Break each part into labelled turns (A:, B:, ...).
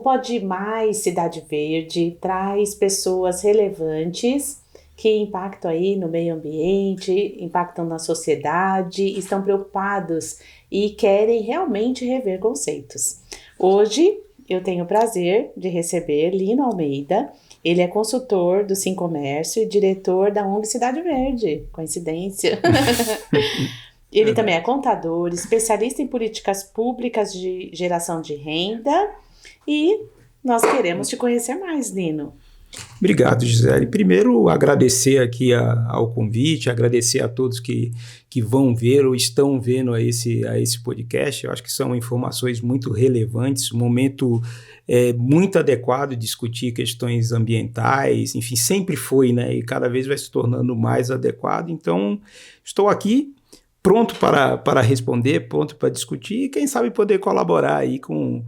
A: Pode Mais Cidade Verde traz pessoas relevantes que impactam aí no meio ambiente, impactam na sociedade, estão preocupados e querem realmente rever conceitos. Hoje eu tenho o prazer de receber Lino Almeida. Ele é consultor do Sincomércio e diretor da ONG Cidade Verde. Coincidência. Ele também é contador, especialista em políticas públicas de geração de renda e nós queremos te conhecer mais, Lino.
B: Obrigado, Gisele. Primeiro, agradecer aqui ao convite, agradecer a todos que vão ver ou estão vendo a esse podcast. Eu acho que são informações muito relevantes, um momento muito adequado de discutir questões ambientais, enfim, sempre foi, né? E cada vez vai se tornando mais adequado. Então, estou aqui pronto para responder, pronto para discutir e, quem sabe, poder colaborar aí com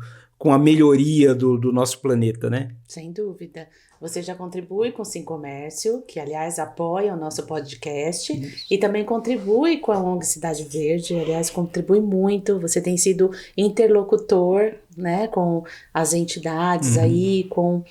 B: a melhoria do nosso planeta, né?
A: Sem dúvida. Você já contribui com o Sincomércio, que, aliás, apoia o nosso podcast. Isso. E também contribui com a ONG Cidade Verde, aliás, contribui muito. Você tem sido interlocutor, né, com as entidades aí, com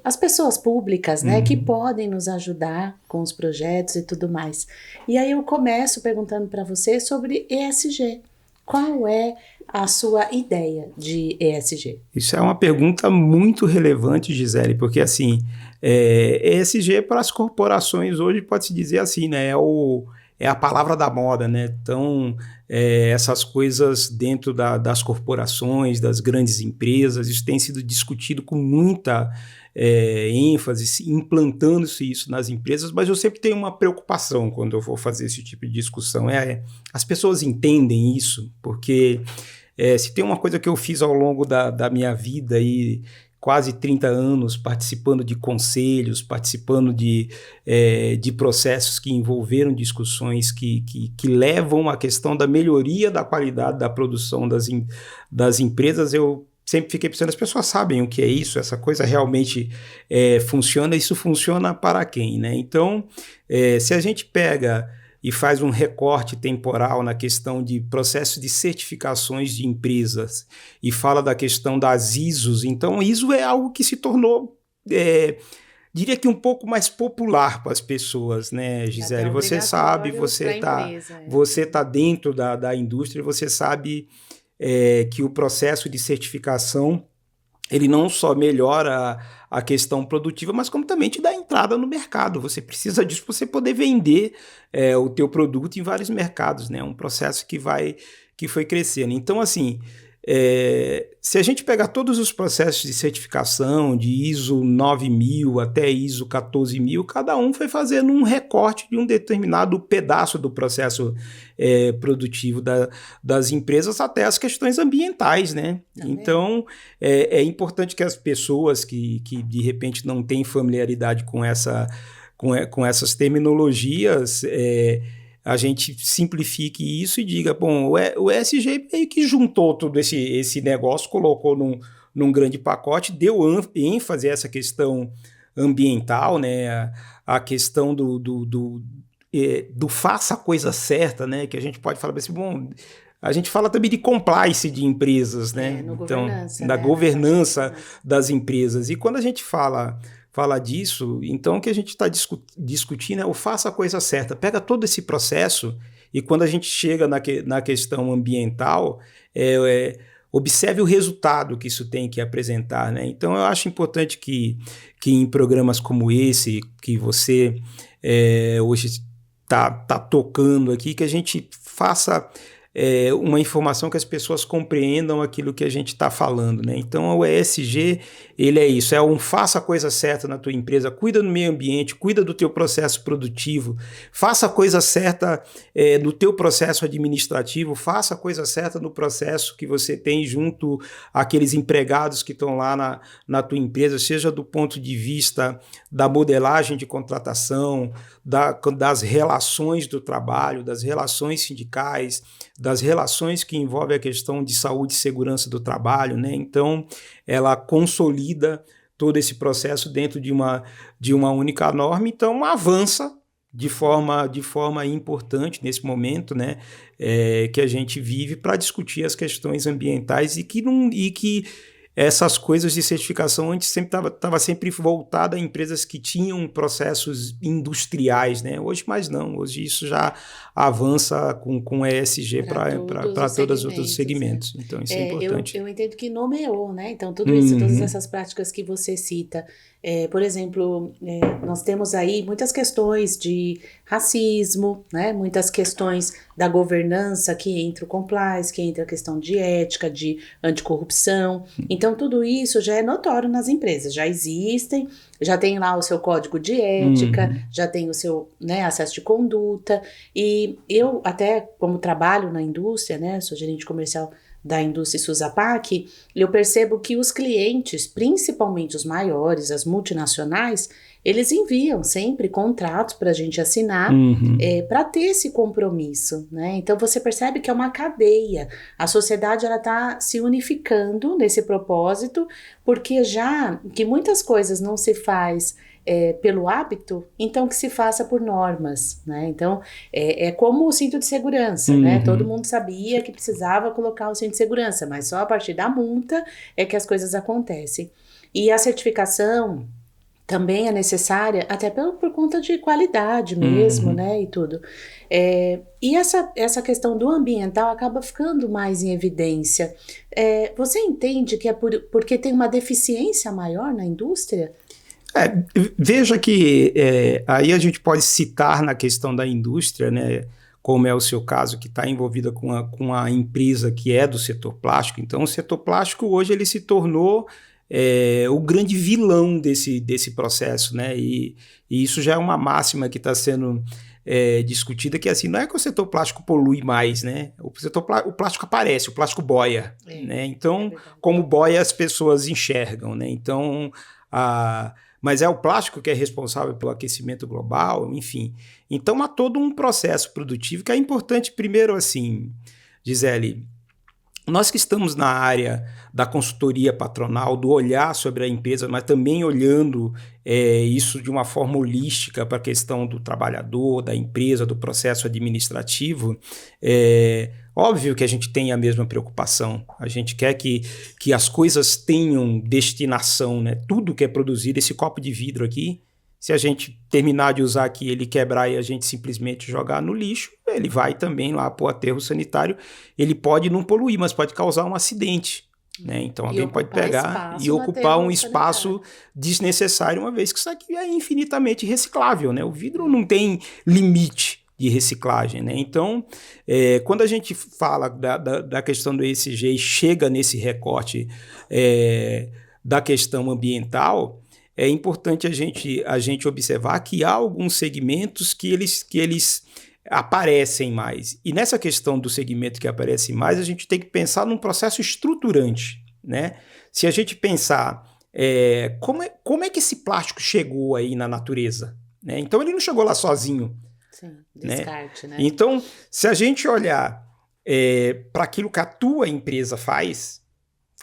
A: as pessoas públicas, né, que podem nos ajudar com os projetos e tudo mais. E aí eu começo perguntando para você sobre ESG. Qual é a sua ideia de ESG?
B: Isso é uma pergunta muito relevante, Gisele, porque assim, ESG para as corporações hoje pode-se dizer assim, né, é a palavra da moda, né? Então, essas coisas dentro das corporações, das grandes empresas, isso tem sido discutido com muita ênfase, implantando-se isso nas empresas, mas eu sempre tenho uma preocupação quando eu vou fazer esse tipo de discussão. As pessoas entendem isso, porque se tem uma coisa que eu fiz ao longo da minha vida, aí, quase 30 anos participando de conselhos, participando de processos que envolveram discussões que levam à questão da melhoria da qualidade da produção das empresas, eu sempre fiquei pensando, as pessoas sabem o que é isso, essa coisa realmente funciona, isso funciona para quem, né? Então, se a gente pega e faz um recorte temporal na questão de processo de certificações de empresas e fala da questão das ISOs, então ISO é algo que se tornou, diria que um pouco mais popular para as pessoas, né, Gisele? Você sabe, você tá dentro da indústria, você sabe que o processo de certificação ele não só melhora a questão produtiva, mas como também te dá entrada no mercado. Você precisa disso para você poder vender o teu produto em vários mercados, né? Um processo que foi crescendo. Então, assim, se a gente pegar todos os processos de certificação, de ISO 9000 até ISO 14000, cada um foi fazendo um recorte de um determinado pedaço do processo produtivo das empresas até as questões ambientais, né? Então, é importante que as pessoas que de repente não têm familiaridade com essas terminologias, a gente simplifique isso e diga, bom, o ESG meio que juntou todo esse negócio, colocou num grande pacote, deu ênfase a essa questão ambiental, né? A questão do faça a coisa certa, né? Que a gente pode falar assim, bom, a gente fala também de compliance de empresas, né? Então, da governança das empresas. E quando a gente fala disso, então o que a gente está discutindo é o faça a coisa certa. Pega todo esse processo e quando a gente chega na questão ambiental, observe o resultado que isso tem que apresentar, né? Então eu acho importante que em programas como esse, que você hoje está tocando aqui, que a gente faça uma informação que as pessoas compreendam aquilo que a gente está falando, né? Então o ESG, ele é isso, faça a coisa certa na tua empresa, cuida do meio ambiente, cuida do teu processo produtivo, faça a coisa certa no teu processo administrativo, faça a coisa certa no processo que você tem junto àqueles empregados que estão lá na tua empresa, seja do ponto de vista da modelagem de contratação, das relações do trabalho, das relações sindicais, das relações que envolvem a questão de saúde e segurança do trabalho, né? Então, ela consolida todo esse processo dentro de uma única norma, então avança de forma importante nesse momento, né? Que a gente vive para discutir as questões ambientais e que essas coisas de certificação antes sempre estava sempre voltada a empresas que tinham processos industriais, né? Hoje mais não, hoje isso já avança com ESG para todos os outros segmentos. Então isso é importante.
A: Eu entendo que nomeou, né? Então tudo isso, todas essas práticas que você cita, por exemplo, nós temos aí muitas questões de racismo, né? Muitas questões da governança, que entra o compliance, que entra a questão de ética, de anticorrupção. Então tudo isso já é notório nas empresas, já existem, já tem lá o seu código de ética, já tem o seu, né, acesso de conduta. E eu até, como trabalho na indústria, né, sou gerente comercial da indústria Suzapac, eu percebo que os clientes, principalmente os maiores, as multinacionais, eles enviam sempre contratos para a gente assinar, para ter esse compromisso, né? Então você percebe que é uma cadeia. A sociedade ela está se unificando nesse propósito, porque já que muitas coisas não se faz pelo hábito, então que se faça por normas, né? Então é como o cinto de segurança, né? Todo mundo sabia que precisava colocar o cinto de segurança, mas só a partir da multa é que as coisas acontecem. E a certificação também é necessária, até por conta de qualidade mesmo, né, e tudo. E essa questão do ambiental acaba ficando mais em evidência. Você entende que é porque tem uma deficiência maior na indústria?
B: Veja que aí a gente pode citar na questão da indústria, né, como é o seu caso, que está envolvida com a empresa que é do setor plástico. Então, o setor plástico hoje ele se tornou o grande vilão desse processo, né? E isso já é uma máxima que está sendo discutida, que assim, não é que o setor plástico polui mais, né? O plástico aparece, o plástico boia, né? Então, como boia as pessoas enxergam, né? Então, mas é o plástico que é responsável pelo aquecimento global, enfim. Então, há todo um processo produtivo que é importante, primeiro, assim, Gisele, nós que estamos na área da consultoria patronal, do olhar sobre a empresa, mas também olhando isso de uma forma holística para a questão do trabalhador, da empresa, do processo administrativo, óbvio que a gente tem a mesma preocupação. A gente quer que as coisas tenham destinação, né? Tudo que é produzido, esse copo de vidro aqui, se a gente terminar de usar aqui, ele quebrar e a gente simplesmente jogar no lixo, ele vai também lá para o aterro sanitário. Ele pode não poluir, mas pode causar um acidente, né? Então alguém pode pegar e ocupar um espaço desnecessário, uma vez que isso aqui é infinitamente reciclável, né? O vidro não tem limite de reciclagem, né? Então, quando a gente fala da questão do ESG e chega nesse recorte da questão ambiental, é importante a gente observar que há alguns segmentos que eles aparecem mais. E nessa questão do segmento que aparece mais, a gente tem que pensar num processo estruturante, né? Se a gente pensar como é que esse plástico chegou aí na natureza, né? Então ele não chegou lá sozinho.
A: Sim, descarte, né?
B: Então, se a gente olhar para aquilo que a tua empresa faz,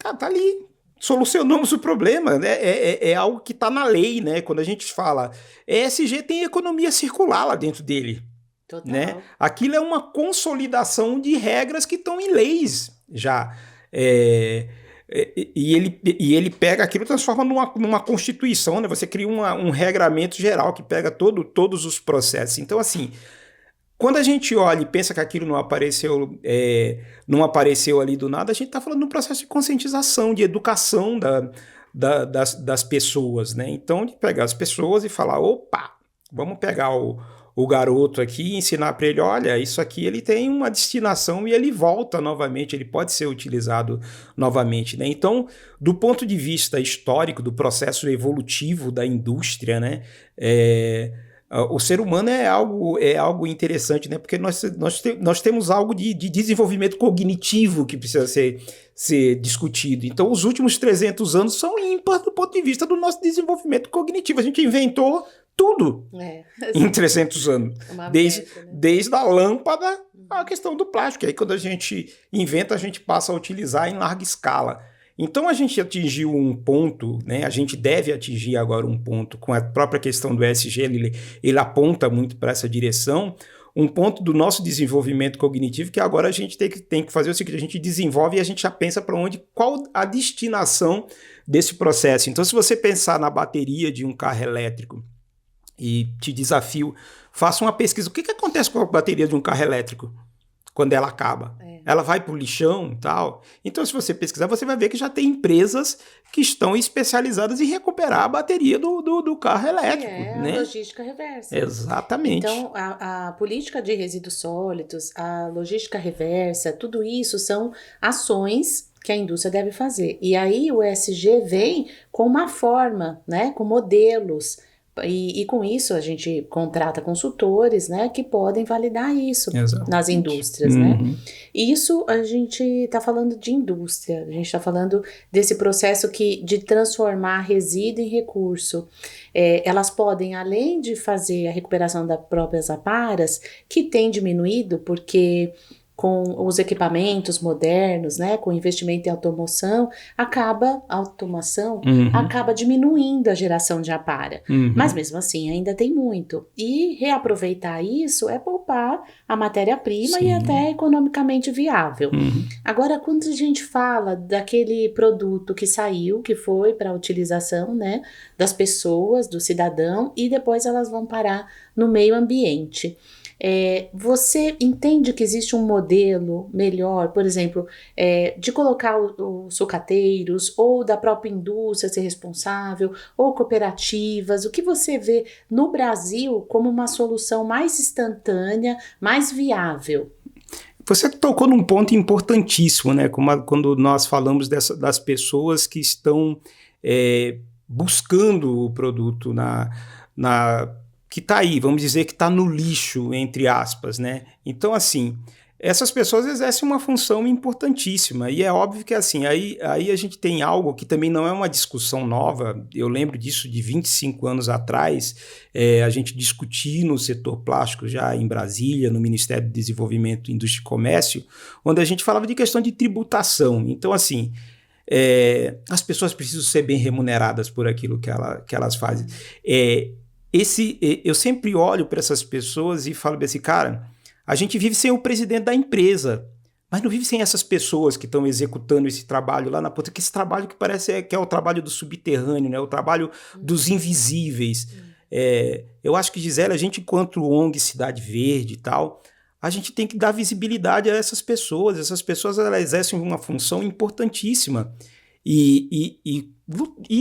B: tá ali. Solucionamos o problema, né? É algo que está na lei, né? Quando a gente fala ESG, tem economia circular lá dentro dele.
A: Total.
B: Né? Aquilo é uma consolidação de regras que estão em leis já. E ele pega aquilo e transforma numa constituição, né? Você cria um regramento geral que pega todos os processos. Então, assim, quando a gente olha e pensa que aquilo não apareceu ali do nada, a gente está falando de um processo de conscientização, de educação das pessoas, né? Então, de pegar as pessoas e falar, opa, vamos pegar o garoto aqui e ensinar para ele, olha, isso aqui ele tem uma destinação e ele volta novamente, ele pode ser utilizado novamente, né? Então, do ponto de vista histórico, do processo evolutivo da indústria, né? O ser humano é algo interessante, né? Porque nós temos algo de desenvolvimento cognitivo que precisa ser discutido. Então, os últimos 300 anos são ímpares do ponto de vista do nosso desenvolvimento cognitivo. A gente inventou tudo em 300 anos. Desde a lâmpada à questão do plástico. Aí, quando a gente inventa, a gente passa a utilizar em larga escala. Então, a gente atingiu um ponto, né? A gente deve atingir agora um ponto com a própria questão do ESG, ele aponta muito para essa direção, um ponto do nosso desenvolvimento cognitivo que agora a gente tem que fazer o seguinte, a gente desenvolve e a gente já pensa para onde, qual a destinação desse processo. Então, se você pensar na bateria de um carro elétrico e te desafio, faça uma pesquisa. O que acontece com a bateria de um carro elétrico quando ela acaba? Ela vai para o lixão e tal. Então, se você pesquisar, você vai ver que já tem empresas que estão especializadas em recuperar a bateria do carro elétrico.
A: A logística reversa.
B: Exatamente.
A: Então, a política de resíduos sólidos, a logística reversa, tudo isso são ações que a indústria deve fazer. E aí o ESG vem com uma forma, né, com modelos. E com isso a gente contrata consultores, né, que podem validar isso nas indústrias, né? Isso a gente está falando de indústria, a gente está falando desse processo de transformar resíduo em recurso. Elas podem, além de fazer a recuperação das próprias aparas, que tem diminuído porque com os equipamentos modernos, né, com investimento em automação, acaba diminuindo a geração de apara. Mas mesmo assim ainda tem muito. E reaproveitar isso é poupar a matéria-prima e até economicamente viável. Agora, quando a gente fala daquele produto que saiu, que foi para a utilização, né, das pessoas, do cidadão, e depois elas vão parar no meio ambiente. Você entende que existe um modelo melhor, por exemplo, de colocar os sucateiros ou da própria indústria ser responsável, ou cooperativas? O que você vê no Brasil como uma solução mais instantânea, mais viável?
B: Você tocou num ponto importantíssimo, né? Quando nós falamos das pessoas que estão buscando o produto que está aí, vamos dizer que está no lixo, entre aspas, né? Então, assim, essas pessoas exercem uma função importantíssima, e é óbvio que, assim, aí a gente tem algo que também não é uma discussão nova. Eu lembro disso de 25 anos atrás, a gente discutir no setor plástico já em Brasília, no Ministério do Desenvolvimento, Indústria e Comércio, onde a gente falava de questão de tributação. Então, assim, as pessoas precisam ser bem remuneradas por aquilo que elas fazem. Eu sempre olho para essas pessoas e falo assim, cara, a gente vive sem o presidente da empresa, mas não vive sem essas pessoas que estão executando esse trabalho lá na ponta, que esse trabalho que parece que é o trabalho do subterrâneo, né? O trabalho dos invisíveis. Eu acho que, Gisele, a gente, enquanto ONG Cidade Verde e tal, a gente tem que dar visibilidade a essas pessoas. Essas pessoas, elas exercem uma função importantíssima. E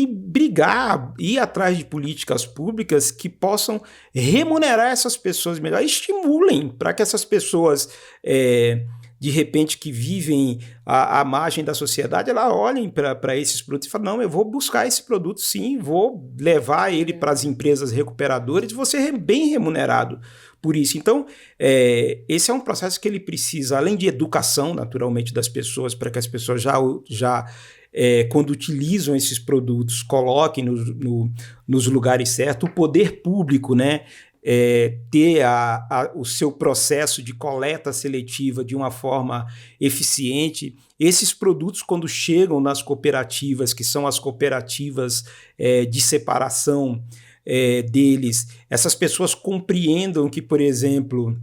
B: brigar, ir atrás de políticas públicas que possam remunerar essas pessoas melhor, estimulem para que essas pessoas, de repente, que vivem à margem da sociedade, elas olhem para esses produtos e falem, não, eu vou buscar esse produto sim, vou levar ele para as empresas recuperadoras e vou ser bem remunerado por isso. Então, esse é um processo que ele precisa, além de educação, naturalmente, das pessoas, para que as pessoas já quando utilizam esses produtos, coloquem nos lugares certos, o poder público, né, ter o seu processo de coleta seletiva de uma forma eficiente. Esses produtos, quando chegam nas cooperativas, que são as cooperativas de separação deles, essas pessoas compreendam que, por exemplo,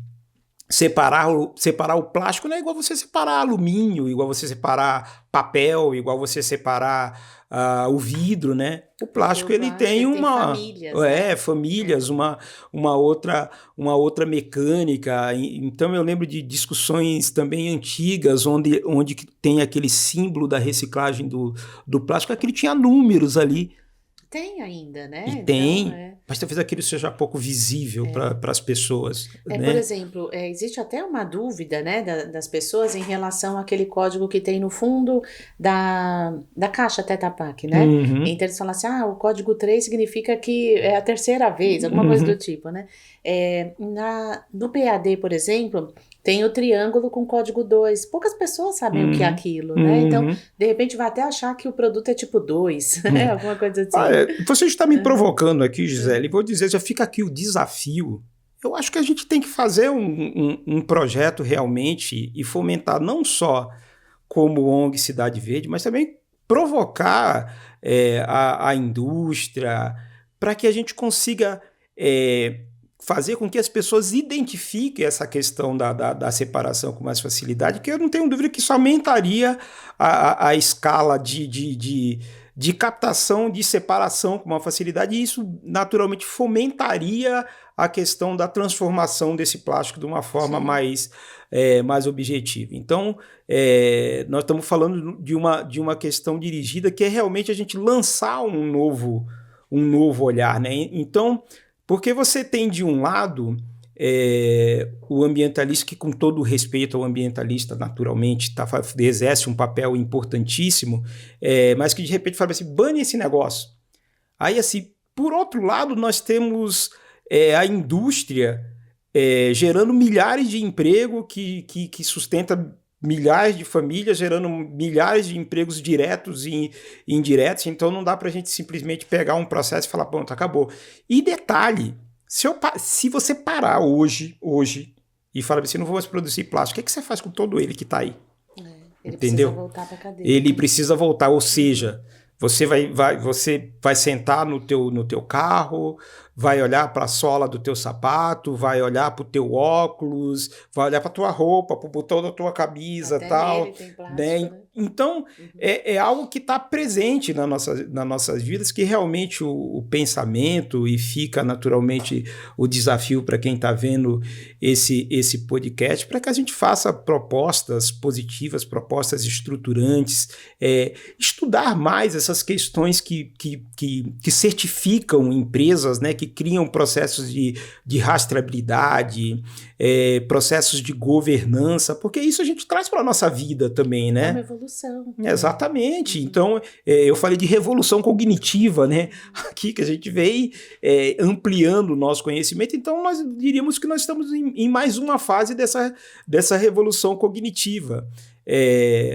B: separar o plástico não é igual você separar alumínio, igual você separar papel, igual você separar o vidro, né? O plástico, ele tem
A: famílias,
B: famílias, uma outra mecânica. Então eu lembro de discussões também antigas onde tem aquele símbolo da reciclagem do plástico, aquele tinha números ali.
A: Tem ainda, né?
B: E tem, mas talvez aquilo seja pouco visível para as pessoas. Né?
A: Por exemplo, existe até uma dúvida, né, das pessoas em relação àquele código que tem no fundo da caixa Tetra Pak, né? Então eles falam assim, o código 3 significa que é a terceira vez, alguma coisa do tipo, né? No PAD, por exemplo, tem o triângulo com código 2. Poucas pessoas sabem o que é aquilo, né? Então, de repente, vai até achar que o produto é tipo 2, né? Alguma coisa assim.
B: Você está me provocando aqui, Gisele. Vou dizer, já fica aqui o desafio. Eu acho que a gente tem que fazer um projeto realmente e fomentar não só como ONG Cidade Verde, mas também provocar a indústria para que a gente consiga fazer com que as pessoas identifiquem essa questão da separação com mais facilidade, que eu não tenho dúvida que isso aumentaria a escala de captação, de separação com uma facilidade, e isso naturalmente fomentaria a questão da transformação desse plástico de uma forma mais objetiva. Então, nós estamos falando de uma questão dirigida que é realmente a gente lançar um novo olhar, né? Então, porque você tem de um lado o ambientalista, que com todo o respeito ao ambientalista, naturalmente, exerce um papel importantíssimo, mas que de repente fala assim, bane esse negócio. Aí, assim, por outro lado, nós temos a indústria gerando milhares de empregos que sustenta milhares de famílias, gerando milhares de empregos diretos e indiretos. Então não dá para a gente simplesmente pegar um processo e falar, pronto, acabou. E detalhe, se você parar hoje e falar assim, não vou mais produzir plástico, o que você faz com todo ele que está aí?
A: Ele
B: entendeu?
A: Precisa voltar para a cadeia.
B: Ele precisa voltar, ou seja, você vai sentar no teu carro, vai olhar para a sola do teu sapato, vai olhar para o teu óculos, vai olhar para a tua roupa, para o botão da tua camisa e tal.
A: Nele tem plástico,
B: né? Então, é algo que está presente nas nossas vidas, que realmente o pensamento, e fica naturalmente o desafio para quem está vendo esse podcast, para que a gente faça propostas positivas, propostas estruturantes, estudar mais essas questões que certificam empresas, né, que criam processos de rastreabilidade, processos de governança, porque isso a gente traz para a nossa vida também, né?
A: É uma evolução.
B: Exatamente. Então, eu falei de revolução cognitiva, né? Aqui que a gente vem ampliando o nosso conhecimento, então nós diríamos que nós estamos em mais uma fase dessa revolução cognitiva.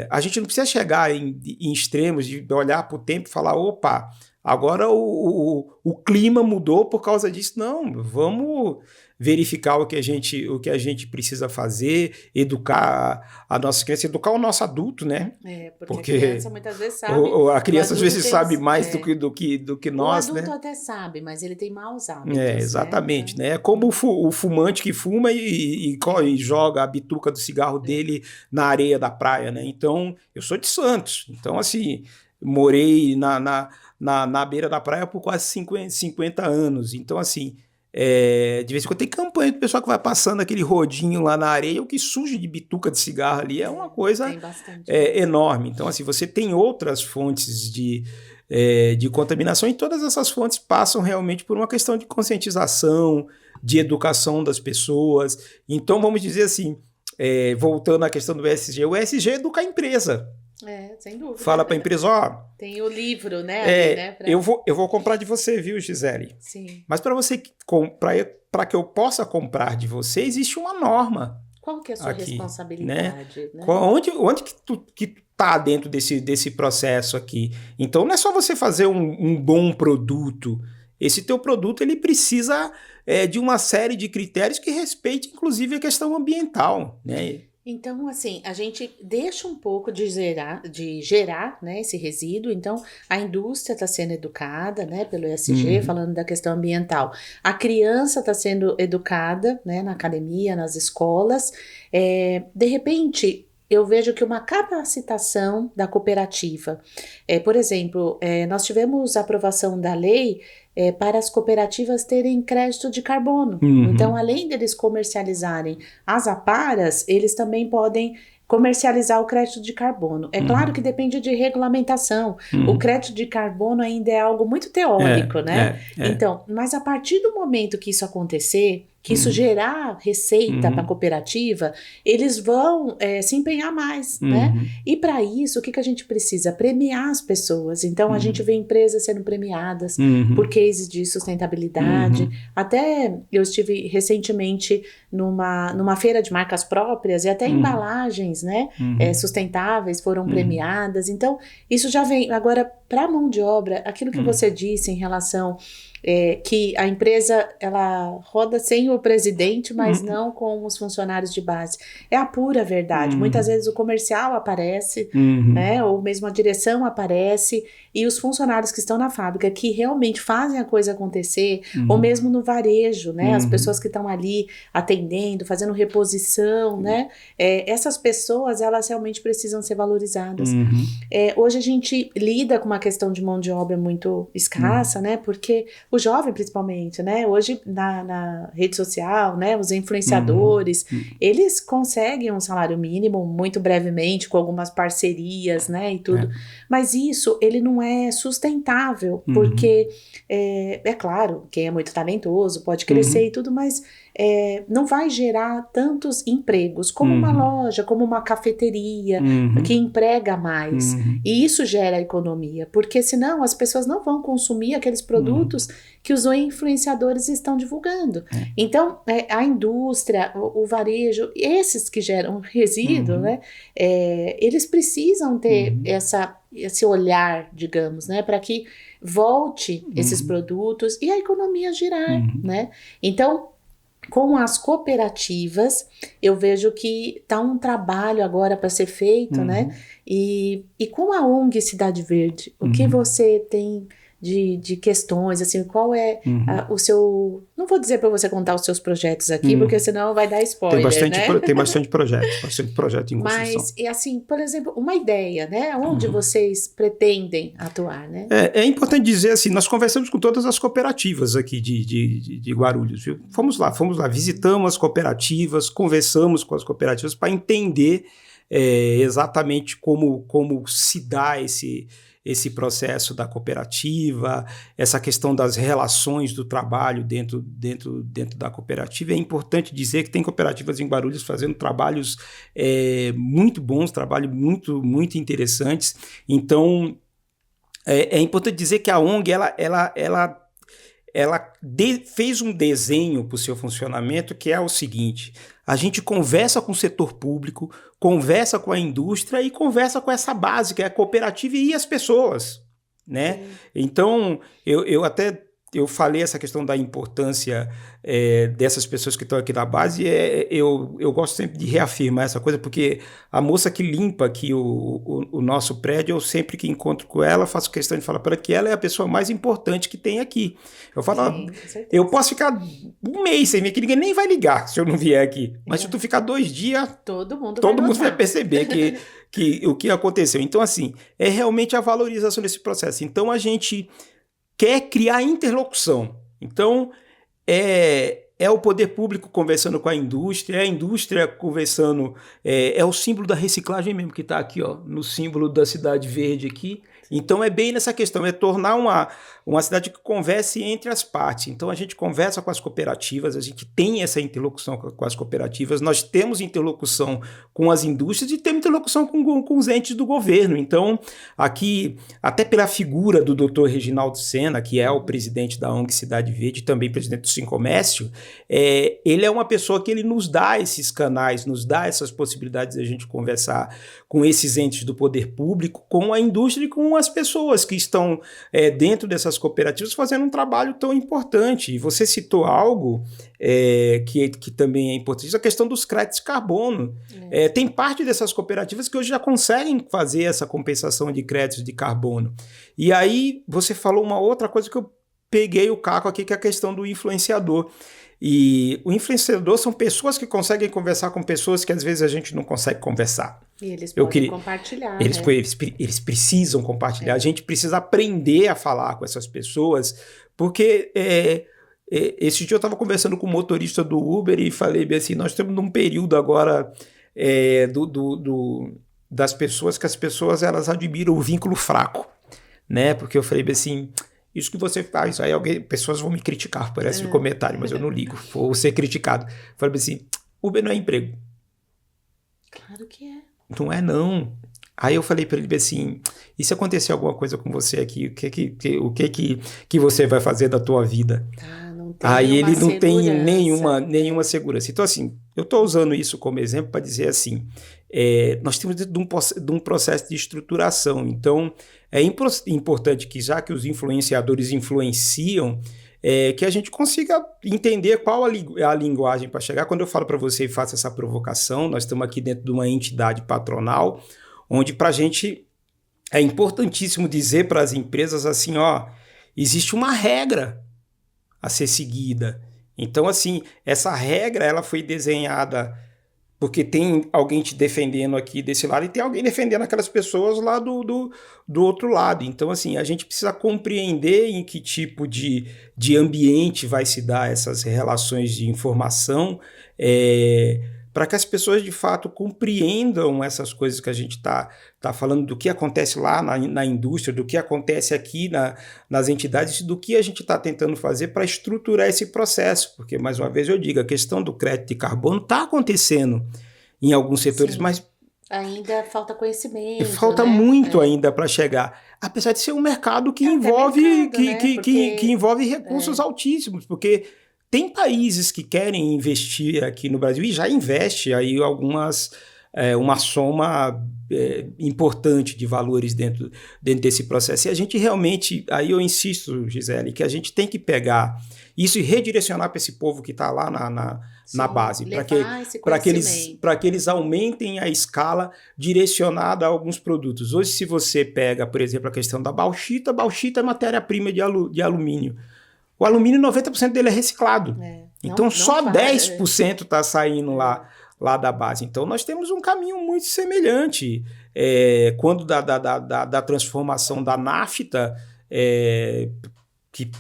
B: A gente não precisa chegar em extremos de olhar para o tempo e falar, opa, agora o clima mudou por causa disso. Não, vamos verificar o que a gente precisa fazer, educar a nossa criança, educar o nosso adulto, né?
A: Porque a criança muitas vezes sabe.
B: A criança às vezes sabe mais do que nós, né?
A: O adulto até sabe, mas ele tem maus hábitos.
B: Exatamente, né? É como o fumante que fuma e joga a bituca do cigarro dele na areia da praia, né? Então, eu sou de Santos, então assim, morei na beira da praia por quase 50 anos, então assim, de vez em quando tem campanha do pessoal que vai passando aquele rodinho lá na areia, o que surge de bituca de cigarro ali é uma coisa enorme. Então, assim, você tem outras fontes de contaminação, e todas essas fontes passam realmente por uma questão de conscientização, de educação das pessoas. Então, vamos dizer assim, voltando à questão do ESG, o ESG educa a empresa.
A: Sem dúvida.
B: Fala para a empresa,
A: tem o livro, né?
B: Eu vou comprar de você, viu, Gisele?
A: Sim.
B: Mas para que eu possa comprar de você, existe uma norma.
A: Qual que é a sua responsabilidade? Né?
B: Onde que tu tá dentro desse processo aqui? Então, não é só você fazer um bom produto. Esse teu produto, ele precisa de uma série de critérios que respeitem, inclusive, a questão ambiental, né?
A: Então, assim, a gente deixa um pouco de gerar, né, esse resíduo. Então, a indústria está sendo educada, né, pelo ESG, falando da questão ambiental. A criança está sendo educada, né, na academia, nas escolas. De repente, eu vejo que uma capacitação da cooperativa. Por exemplo, nós tivemos a aprovação da lei para as cooperativas terem crédito de carbono. Então, além deles comercializarem as aparas, eles também podem comercializar o crédito de carbono. Claro que depende de regulamentação. O crédito de carbono ainda é algo muito teórico, né? Então, mas a partir do momento que isso acontecer, que isso gerar receita para a cooperativa, eles vão se empenhar mais, né? E para isso, o que a gente precisa? Premiar as pessoas. Então, a gente vê empresas sendo premiadas por cases de sustentabilidade. Até eu estive recentemente numa feira de marcas próprias, e até embalagens, né, sustentáveis foram premiadas. Então, isso já vem. Agora, para a mão de obra, aquilo que você disse em relação que a empresa ela roda sem o presidente, mas não com os funcionários de base. É a pura verdade. Muitas vezes o comercial aparece, né, ou mesmo a direção aparece, e os funcionários que estão na fábrica, que realmente fazem a coisa acontecer, ou mesmo no varejo, né, as pessoas que estão ali atendendo, fazendo reposição, né, essas pessoas, elas realmente precisam ser valorizadas. Hoje a gente lida com uma questão de mão de obra muito escassa, né, porque o jovem principalmente, né, hoje na rede social, né, os influenciadores, eles conseguem um salário mínimo muito brevemente, com algumas parcerias, né, e tudo, mas isso, ele não é sustentável, porque, é claro, quem é muito talentoso pode crescer e tudo, mas não vai gerar tantos empregos como uma loja, como uma cafeteria, que emprega mais, e isso gera economia, porque senão as pessoas não vão consumir aqueles produtos que os influenciadores estão divulgando. Então, a indústria, o varejo, esses que geram resíduo, né, eles precisam ter esse olhar, digamos, né, para que volte esses produtos e a economia girar, né? Então, com as cooperativas, eu vejo que está um trabalho agora para ser feito, né? E com a ONG Cidade Verde, o que você tem de questões, assim, qual é o seu... Não vou dizer para você contar os seus projetos aqui, porque senão vai dar spoiler,
B: tem bastante projeto em construção.
A: Mas, assim, por exemplo, uma ideia, né? Onde vocês pretendem atuar, né?
B: É importante dizer assim, nós conversamos com todas as cooperativas aqui de Guarulhos, viu? Fomos lá, visitamos as cooperativas, conversamos com as cooperativas para entender exatamente como se dá esse processo da cooperativa, essa questão das relações do trabalho dentro da cooperativa. É importante dizer que tem cooperativas em Guarulhos fazendo trabalhos muito bons, trabalhos muito, muito interessantes. Então, é importante dizer que a ONG fez um desenho para o seu funcionamento que é o seguinte: a gente conversa com o setor público, conversa com a indústria e conversa com essa base, que é a cooperativa e as pessoas, né? Então, eu falei essa questão da importância dessas pessoas que estão aqui na base, eu gosto sempre de reafirmar essa coisa, porque a moça que limpa aqui o nosso prédio, eu sempre que encontro com ela, faço questão de falar para ela que ela é a pessoa mais importante que tem aqui. Eu falo, eu posso ficar um mês sem vir aqui, ninguém nem vai ligar se eu não vier aqui, mas se tu ficar 2 dias, todo mundo vai perceber que o que aconteceu. Então, assim, é realmente a valorização desse processo. Então, a gente quer criar interlocução. Então, é o poder público conversando com a indústria conversando, é o símbolo da reciclagem mesmo, que está aqui, ó, no símbolo da Cidade Verde aqui. Então, é bem nessa questão, é tornar uma cidade que converse entre as partes. Então, a gente conversa com as cooperativas, a gente tem essa interlocução com as cooperativas, nós temos interlocução com as indústrias e temos interlocução com os entes do governo. Então, aqui, até pela figura do Dr. Reginaldo Sena, que é o presidente da ONG Cidade Verde e também presidente do Sincomércio, ele é uma pessoa que ele nos dá esses canais, nos dá essas possibilidades de a gente conversar com esses entes do poder público, com a indústria e com as pessoas que estão dentro dessas cooperativas fazendo um trabalho tão importante. E você citou algo que também é importante, a questão dos créditos de carbono. Tem parte dessas cooperativas que hoje já conseguem fazer essa compensação de créditos de carbono. E aí você falou uma outra coisa que eu peguei o caco aqui, que é a questão do influenciador. E o influenciador são pessoas que conseguem conversar com pessoas que às vezes a gente não consegue conversar.
A: E eles podem compartilhar.
B: Eles precisam compartilhar. A gente precisa aprender a falar com essas pessoas, porque esse dia eu estava conversando com o motorista do Uber e falei bem assim, nós estamos num período agora das pessoas, que as pessoas elas admiram o vínculo fraco, né? Porque eu falei bem assim, isso que você faz, aí pessoas vão me criticar por esse comentário, mas eu não ligo, vou ser criticado. Eu falei assim, Uber não é emprego.
A: Claro que é.
B: Não é, não. Aí eu falei para ele assim, e se acontecer alguma coisa com você aqui, o que você vai fazer da tua vida?
A: Não tem
B: aí ele não tem
A: nenhuma
B: segurança. Então, assim, eu estou usando isso como exemplo para dizer assim, nós temos dentro de um processo de estruturação. Então, é importante que, já que os influenciadores influenciam, que a gente consiga entender qual a linguagem para chegar. Quando eu falo para você e faço essa provocação, nós estamos aqui dentro de uma entidade patronal, onde para a gente é importantíssimo dizer para as empresas assim, ó, existe uma regra a ser seguida. Então, assim, essa regra ela foi desenhada porque tem alguém te defendendo aqui desse lado e tem alguém defendendo aquelas pessoas lá do outro lado. Então, assim, a gente precisa compreender em que tipo de ambiente vai se dar essas relações de informação, para que as pessoas, de fato, compreendam essas coisas que a gente está falando, do que acontece lá na indústria, do que acontece aqui nas entidades, do que a gente está tentando fazer para estruturar esse processo. Porque, mais uma vez, eu digo, a questão do crédito de carbono está acontecendo em alguns setores,
A: Sim.
B: mas
A: ainda falta conhecimento,
B: falta
A: né?
B: muito ainda para chegar. Apesar de ser um mercado que envolve,
A: mercado, né?
B: que envolve recursos altíssimos, porque tem países que querem investir aqui no Brasil e já investe aí uma soma importante de valores dentro desse processo. E a gente realmente, aí eu insisto, Gisele, que a gente tem que pegar isso e redirecionar para esse povo que está lá na base, para que eles aumentem a escala direcionada a alguns produtos. Hoje, se você pega, por exemplo, a questão da bauxita é matéria-prima de alumínio. O alumínio, 90% dele é reciclado. Então, só 10% está saindo lá da base. Então, nós temos um caminho muito semelhante. Quando da transformação da nafta,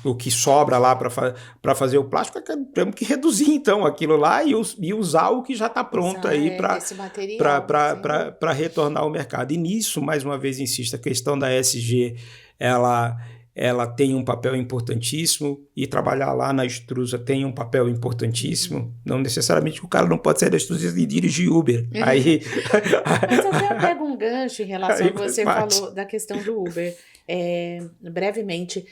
B: o que sobra lá para fazer o plástico, temos que reduzir, então, aquilo lá e usar o que já está pronto aí para retornar ao mercado. E nisso, mais uma vez, insisto, a questão da ESG, ela tem um papel importantíssimo e trabalhar lá na Extrusa tem um papel importantíssimo. Não necessariamente o cara não pode sair da Extrusa e dirigir Uber. Aí...
A: Mas até eu pego um gancho em relação ao que você falou da questão do Uber. Brevemente,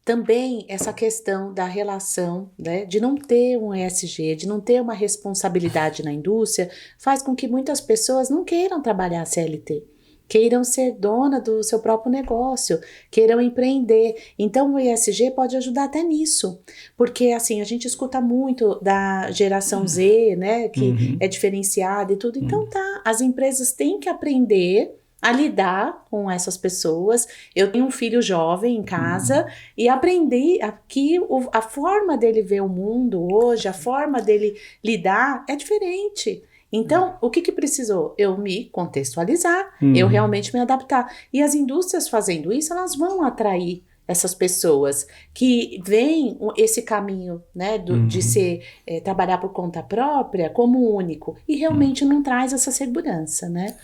A: também essa questão da relação, né, de não ter um ESG, de não ter uma responsabilidade na indústria, faz com que muitas pessoas não queiram trabalhar CLT. Queiram ser dona do seu próprio negócio, queiram empreender. Então, o ESG pode ajudar até nisso. Porque, assim, a gente escuta muito da geração Z, né, que é diferenciada e tudo. Então, as empresas têm que aprender a lidar com essas pessoas. Eu tenho um filho jovem em casa e aprendi que a forma dele ver o mundo hoje, a forma dele lidar é diferente. Então, o que precisou? Eu me contextualizar, eu realmente me adaptar. E as indústrias fazendo isso, elas vão atrair essas pessoas que veem esse caminho, né, de trabalhar por conta própria como único e realmente não traz essa segurança, né?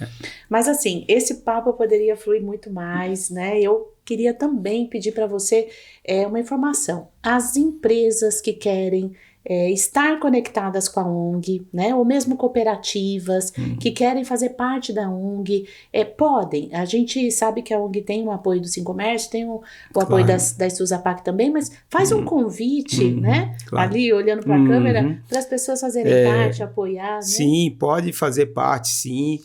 A: Mas assim, esse papo poderia fluir muito mais, né? Eu queria também pedir para você uma informação. As empresas que querem estar conectadas com a ONG, né, ou mesmo cooperativas que querem fazer parte da ONG, podem. A gente sabe que a ONG tem o apoio do Sincomércio, tem o apoio da Estusapac também, mas faz um convite, né, ali olhando para a câmera, para as pessoas fazerem parte, apoiar, né?
B: Sim, pode fazer parte, sim.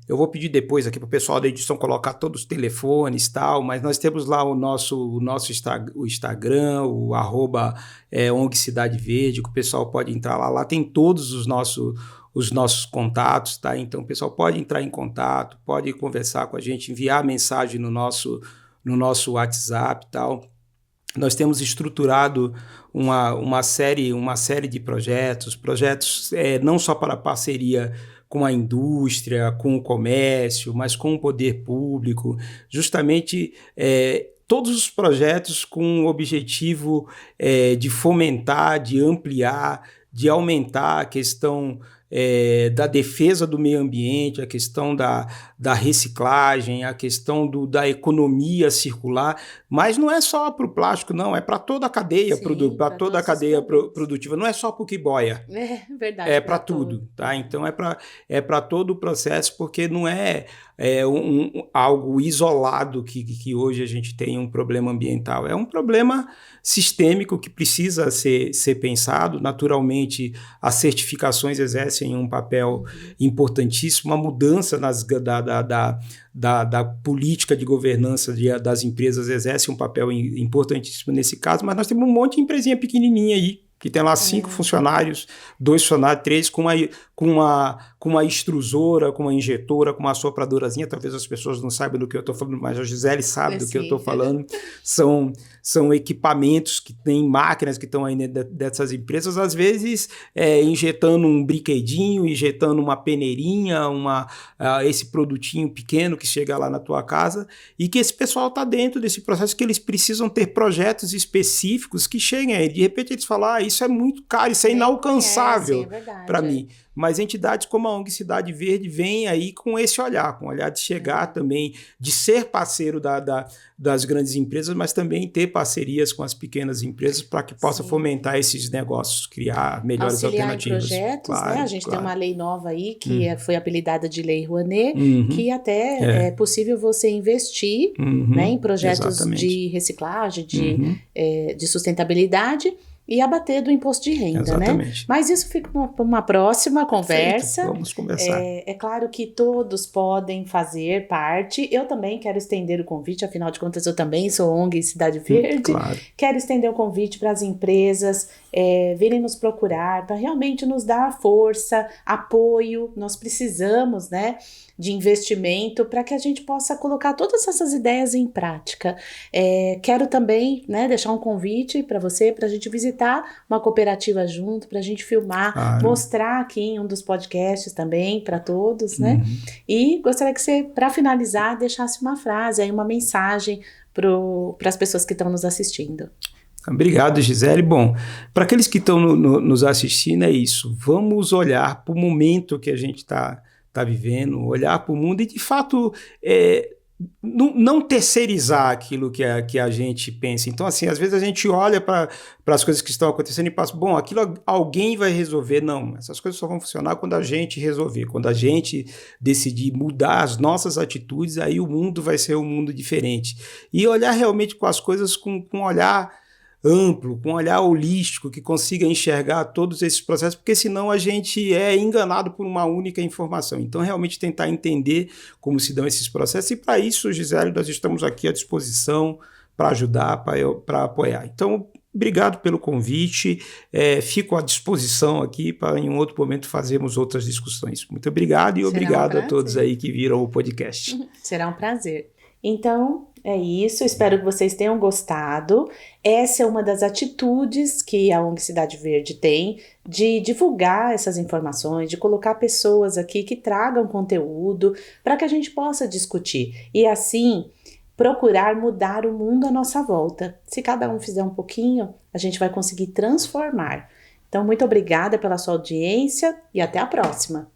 B: Eu vou pedir depois aqui para o pessoal da edição colocar todos os telefones e tal, mas nós temos lá o nosso Instagram, o @ONG Cidade Verde, que o pessoal pode entrar lá tem todos os nossos contatos, tá? Então o pessoal pode entrar em contato, pode conversar com a gente, enviar mensagem no nosso WhatsApp e tal. Nós temos estruturado uma série de projetos não só para parceria com a indústria, com o comércio, mas com o poder público, justamente todos os projetos com o objetivo de fomentar, de ampliar, de aumentar a questão da defesa do meio ambiente, a questão da reciclagem, a questão da economia circular, mas não é só para o plástico, não, é para toda a cadeia, para toda a cadeia produtiva, não é só para o que boia.
A: É verdade.
B: É para tudo, tá? Então é para todo o processo, porque não é algo isolado que hoje a gente tem um problema ambiental, é um problema sistêmico que precisa ser pensado. Naturalmente, as certificações exercem um papel importantíssimo, uma mudança da política de governança das empresas exerce um papel importantíssimo nesse caso, mas nós temos um monte de empresinha pequenininha aí, que tem lá 5 funcionários, 2 funcionários, 3 com uma extrusora, com uma injetora, com uma assopradorazinha. Talvez as pessoas não saibam do que eu estou falando, mas a Gisele sabe do que eu estou falando. São equipamentos que têm máquinas que estão aí dessas empresas, às vezes injetando um brinquedinho, injetando uma peneirinha, esse produtinho pequeno que chega lá na tua casa, e que esse pessoal está dentro desse processo, que eles precisam ter projetos específicos que cheguem aí. De repente eles falam, isso é muito caro, isso é inalcançável para mim. Mas entidades como a ONG Cidade Verde vêm aí com esse olhar, com o olhar de chegar também, de ser parceiro das grandes empresas, mas também ter parcerias com as pequenas empresas para que possa fomentar esses negócios, criar melhores alternativas.
A: Auxiliar em projetos, né? A gente tem uma lei nova aí, que foi apelidada de Lei Rouanet, que até é possível você investir né, em projetos de reciclagem, de sustentabilidade, e abater do imposto de renda, né? Mas isso fica para uma próxima conversa.
B: Vamos conversar.
A: É claro que todos podem fazer parte. Eu também quero estender o convite, afinal de contas eu também sou ONG Cidade Verde.
B: Claro.
A: Quero estender o convite para as empresas virem nos procurar, para realmente nos dar força, apoio. Nós precisamos, né, de investimento para que a gente possa colocar todas essas ideias em prática. Quero também, né, deixar um convite para você, para a gente visitar uma cooperativa junto, para a gente filmar, mostrar aqui em um dos podcasts também para todos, né? E gostaria que você, para finalizar, deixasse uma frase, aí uma mensagem para as pessoas que estão nos assistindo.
B: Obrigado, Gisele. Bom, para aqueles que estão nos assistindo, é isso. Vamos olhar para o momento que a gente está vivendo, olhar para o mundo e, de fato, não terceirizar aquilo que a gente pensa. Então, assim, às vezes a gente olha para as coisas que estão acontecendo e pensa, bom, aquilo alguém vai resolver. Não, essas coisas só vão funcionar quando a gente resolver, quando a gente decidir mudar as nossas atitudes, aí o mundo vai ser um mundo diferente. E olhar realmente com as coisas com um olhar amplo, com um olhar holístico, que consiga enxergar todos esses processos, porque senão a gente é enganado por uma única informação. Então, realmente tentar entender como se dão esses processos, e para isso, Gisele, nós estamos aqui à disposição para ajudar, para apoiar. Então, obrigado pelo convite, fico à disposição aqui para em um outro momento fazermos outras discussões. Muito obrigado e obrigado a todos aí que viram o podcast.
A: Será um prazer. Então, é isso, espero que vocês tenham gostado. Essa é uma das atitudes que a ONG Cidade Verde tem de divulgar essas informações, de colocar pessoas aqui que tragam conteúdo para que a gente possa discutir e assim procurar mudar o mundo à nossa volta. Se cada um fizer um pouquinho, a gente vai conseguir transformar. Então, muito obrigada pela sua audiência e até a próxima.